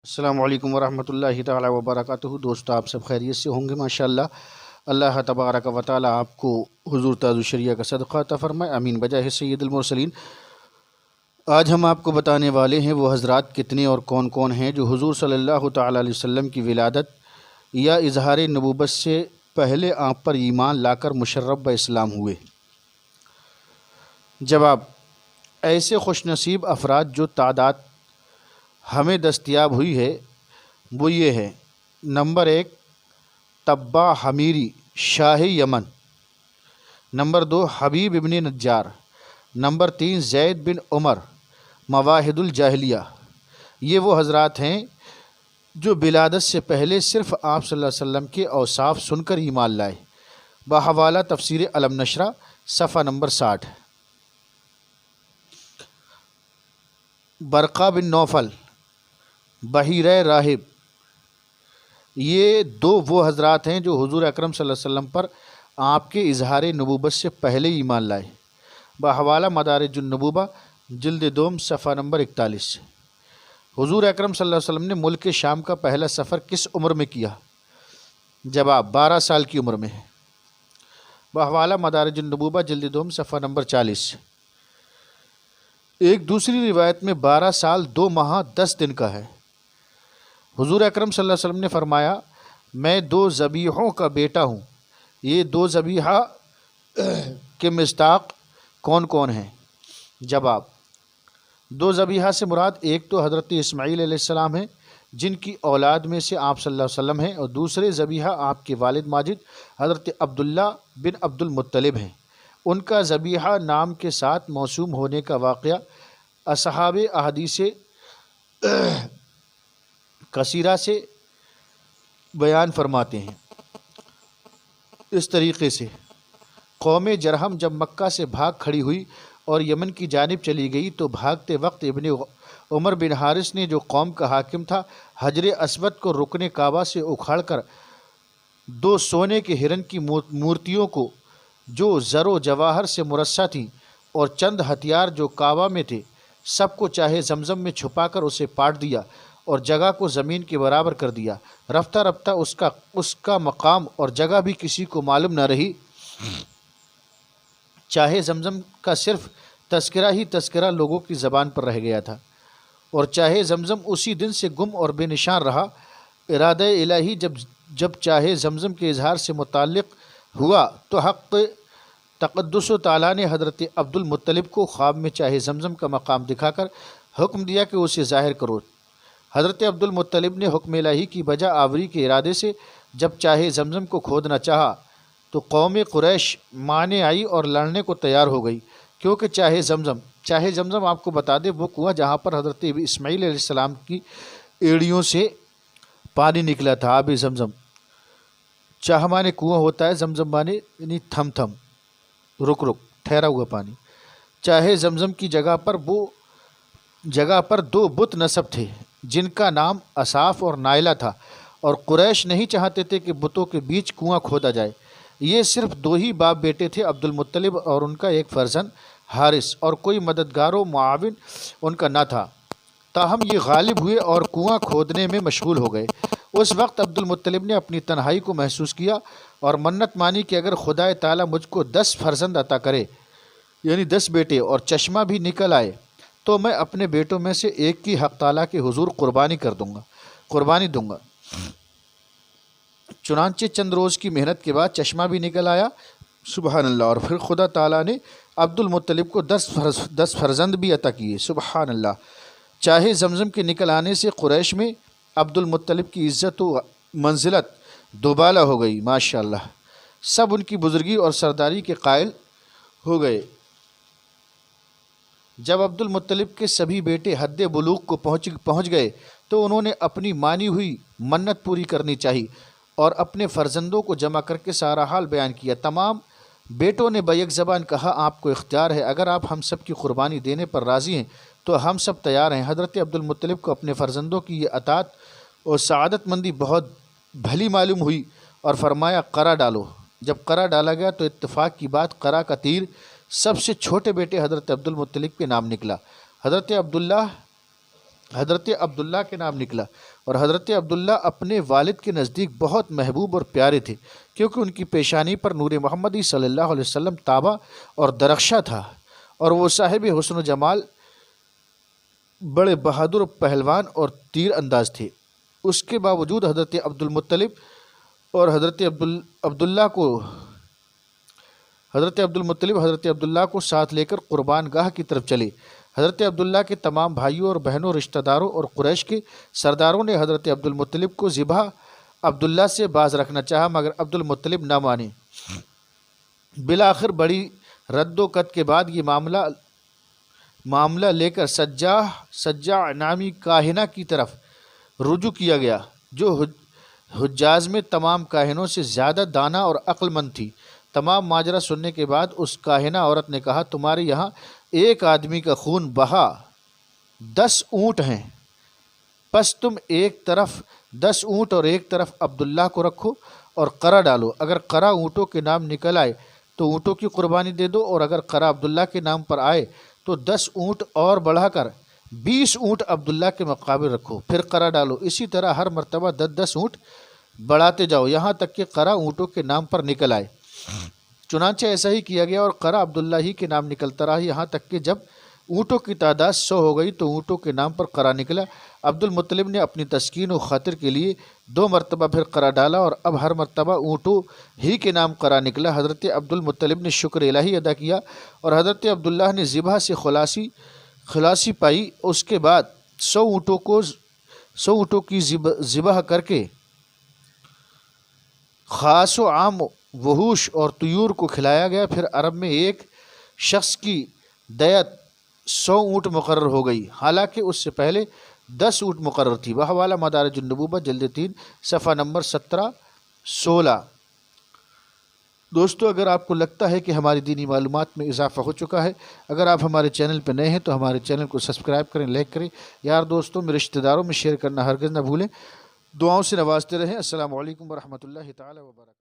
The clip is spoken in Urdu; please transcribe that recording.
السلام علیکم ورحمۃ اللہ تعالی وبرکاتہ۔ دوستو آپ سب خیریت سے ہوں گے ماشاءاللہ۔ اللہ تبارک و تعالی آپ کو حضور تاج الشریعہ کا صدقہ عطا فرمائے، آمین بجاہ سید المرسلین۔ آج ہم آپ کو بتانے والے ہیں وہ حضرات کتنے اور کون کون ہیں جو حضور صلی اللہ تعالی علیہ وسلم کی ولادت یا اظہار نبوت سے پہلے آپ پر ایمان لا کر مشرف و اسلام ہوئے۔ جواب: ایسے خوش نصیب افراد جو تعداد ہمیں دستیاب ہوئی ہے وہ یہ ہے: نمبر 1 تبع حمیری شاہ یمن، نمبر 2 حبیب ابن نجار، نمبر 3 زید بن عمر مواحد الجاہلیہ۔ یہ وہ حضرات ہیں جو ولادت سے پہلے صرف آپ صلی اللہ علیہ وسلم کے اوصاف سن کر ایمان لائے۔ بحوالہ تفسیر علم نشرہ صفحہ نمبر 60۔ برقہ بن نوفل، بحیرہ راہب، یہ وہ حضرات ہیں جو حضور اکرم صلی اللہ علیہ وسلم پر آپ کے اظہار نبوت سے پہلے ایمان لائے۔ بحوالہ مدارج النبوہ جلد دوم صفحہ نمبر 41۔ حضور اکرم صلی اللہ علیہ وسلم نے ملک شام کا پہلا سفر کس عمر میں کیا؟ جواب: 12 سال کی عمر میں ہے۔ بحوالہ مدارج النبوہ جلد دوم صفحہ نمبر 40۔ ایک دوسری روایت میں 12 سال 2 ماہ 10 دن کا ہے۔ حضور اکرم صلی اللہ علیہ وسلم نے فرمایا: میں 2 ذبیحوں کا بیٹا ہوں۔ یہ 2 ذبیحہ کے مصداق کون کون ہیں؟ جواب: 2 ذبیحہ سے مراد ایک تو حضرت اسماعیل علیہ السلام ہیں جن کی اولاد میں سے آپ صلی اللہ علیہ وسلم ہیں، اور دوسرے ذبیحہ آپ کے والد ماجد حضرت عبداللہ بن عبد المطلب ہیں۔ ان کا ذبیحہ نام کے ساتھ موسوم ہونے کا واقعہ اصحاب احادیث کثیرہ سے بیان فرماتے ہیں۔ اس طریقے سے قوم جرہم جب مکہ سے بھاگ کھڑی ہوئی اور یمن کی جانب چلی گئی تو بھاگتے وقت ابن عمر بن حارث نے، جو قوم کا حاکم تھا، حجر اسود کو رکن کعبہ سے اکھاڑ کر 2 سونے کے ہرن کی مورتیوں کو جو زر و جواہر سے مرصع تھیں اور چند ہتھیار جو کعبہ میں تھے سب کو چاہے زمزم میں چھپا کر اسے پاٹ دیا اور جگہ کو زمین کے برابر کر دیا۔ رفتہ رفتہ اس کا مقام اور جگہ بھی کسی کو معلوم نہ رہی۔ چاہے زمزم کا صرف تذکرہ ہی تذکرہ لوگوں کی زبان پر رہ گیا تھا، اور چاہے زمزم اسی دن سے گم اور بے نشان رہا۔ ارادہ الہی جب چاہے زمزم کے اظہار سے متعلق ہوا تو حق تقدس و تعالیٰ نے حضرت عبد المطلب کو خواب میں چاہے زمزم کا مقام دکھا کر حکم دیا کہ اسے ظاہر کرو۔ حضرت عبد المطلب نے حکم الہی کی بجا آوری کے ارادے سے جب چاہے زمزم کو کھودنا چاہا تو قوم قریش مانے آئی اور لڑنے کو تیار ہو گئی، کیونکہ چاہے زمزم آپ کو بتا دے وہ کنواں جہاں پر حضرت اسماعیل علیہ السلام کی ایڑیوں سے پانی نکلا تھا۔ آب زمزم، چاہ مانے کنواں ہوتا ہے، زمزم مانے یعنی تھم رک ٹھہرا ہوا پانی۔ چاہے زمزم کی جگہ پر 2 بت نصب تھے جن کا نام اصاف اور نائلہ تھا، اور قریش نہیں چاہتے تھے کہ بتوں کے بیچ کنواں کھودا جائے۔ یہ صرف 2 ہی باپ بیٹے تھے، عبد المطلب اور ان کا ایک فرزند حارث، اور کوئی مددگار و معاون ان کا نہ تھا۔ تاہم یہ غالب ہوئے اور کنواں کھودنے میں مشغول ہو گئے۔ اس وقت عبد المطلب نے اپنی تنہائی کو محسوس کیا اور منت مانی کہ اگر خدا تعالیٰ مجھ کو 10 فرزند عطا کرے، یعنی 10 بیٹے، اور چشمہ بھی نکل آئے تو میں اپنے بیٹوں میں سے ایک کی حق تعالیٰ کے حضور قربانی دوں گا۔ چنانچہ چند روز کی محنت کے بعد چشمہ بھی نکل آیا، سبحان اللہ، اور پھر خدا تعالیٰ نے عبد المطلب کو 10 فرزند بھی عطا کیے، سبحان اللہ۔ چاہے زمزم کے نکل آنے سے قریش میں عبد المطلب کی عزت و منزلت دوبالا ہو گئی، ماشاء اللہ۔ سب ان کی بزرگی اور سرداری کے قائل ہو گئے۔ جب عبد المطلب کے سبھی بیٹے حد بلوغ کو پہنچ گئے تو انہوں نے اپنی مانی ہوئی منت پوری کرنی چاہی اور اپنے فرزندوں کو جمع کر کے سارا حال بیان کیا۔ تمام بیٹوں نے بیک زبان کہا: آپ کو اختیار ہے، اگر آپ ہم سب کی قربانی دینے پر راضی ہیں تو ہم سب تیار ہیں۔ حضرت عبد المطلب کو اپنے فرزندوں کی یہ اطاعت اور سعادت مندی بہت بھلی معلوم ہوئی اور فرمایا: قرع ڈالو۔ جب قرع ڈالا گیا تو اتفاق کی بات قرع کا تیر سب سے چھوٹے بیٹے حضرت عبد المطلب کے نام نکلا۔ حضرت عبداللہ حضرت عبداللہ کے نام نکلا، اور حضرت عبداللہ اپنے والد کے نزدیک بہت محبوب اور پیارے تھے، کیونکہ ان کی پیشانی پر نور محمدی صلی اللہ علیہ وسلم تابع اور درخشاں تھا، اور وہ صاحب حسن و جمال، بڑے بہادر پہلوان اور تیر انداز تھے۔ اس کے باوجود حضرت عبدالمطلب اور حضرت عبداللہ کو ساتھ لے کر قربان گاہ کی طرف چلے۔ حضرت عبداللہ کے تمام بھائیوں اور بہنوں، رشتہ داروں اور قریش کے سرداروں نے حضرت عبدالمطلب کو ذبح عبداللہ سے باز رکھنا چاہا، مگر عبدالمطلب نہ مانے۔ بالآخر بڑی رد و قت کے بعد یہ معاملہ لے کر سجاع نامی کاہنہ کی طرف رجوع کیا گیا، جو حجاز میں تمام کاہنوں سے زیادہ دانا اور عقل مند تھی۔ تمام ماجرا سننے کے بعد اس کاہنہ عورت نے کہا، تمہارے یہاں ایک آدمی کا خون بہا 10 اونٹ ہیں، پس تم ایک طرف 10 اونٹ اور ایک طرف عبداللہ کو رکھو اور قرع ڈالو۔ اگر قرع اونٹوں کے نام نکل آئے تو اونٹوں کی قربانی دے دو، اور اگر قرع عبداللہ کے نام پر آئے تو 10 اونٹ اور بڑھا کر 20 اونٹ عبداللہ کے مقابل رکھو، پھر قرع ڈالو۔ اسی طرح ہر مرتبہ 10 اونٹ بڑھاتے جاؤ، یہاں تک کہ قرع اونٹوں کے نام پر نکل آئے۔ چنانچہ ایسا ہی کیا گیا، اور قرع عبداللہ ہی کے نام نکلتا رہا، یہاں تک کہ جب اونٹوں کی تعداد 100 ہو گئی تو اونٹوں کے نام پر قرع نکلا۔ عبدالمطلب نے اپنی تسکین و خاطر کے لیے 2 مرتبہ پھر قرع ڈالا، اور اب ہر مرتبہ اونٹوں ہی کے نام قرع نکلا۔ حضرت عبدالمطلب نے شکر الہی ادا کیا، اور حضرت عبداللہ نے ذبح سے خلاصی پائی۔ اس کے بعد 100 اونٹوں کی ذبح کر کے خاص و عام وحوش اور طیور کو کھلایا گیا۔ پھر عرب میں ایک شخص کی دیت 100 اونٹ مقرر ہو گئی، حالانکہ اس سے پہلے 10 اونٹ مقرر تھی۔ بحوالہ مدارج النبوہ جلد 3 صفحہ نمبر 17-16۔ دوستو، اگر آپ کو لگتا ہے کہ ہماری دینی معلومات میں اضافہ ہو چکا ہے، اگر آپ ہمارے چینل پہ نئے ہیں تو ہمارے چینل کو سبسکرائب کریں، لائک کریں، یار دوستوں میں، رشتہ داروں میں شیئر کرنا ہرگز نہ بھولیں۔ دعاؤں سے نوازتے رہیں۔ السلام علیکم ورحمۃ اللہ تعالی وبرکاتہ۔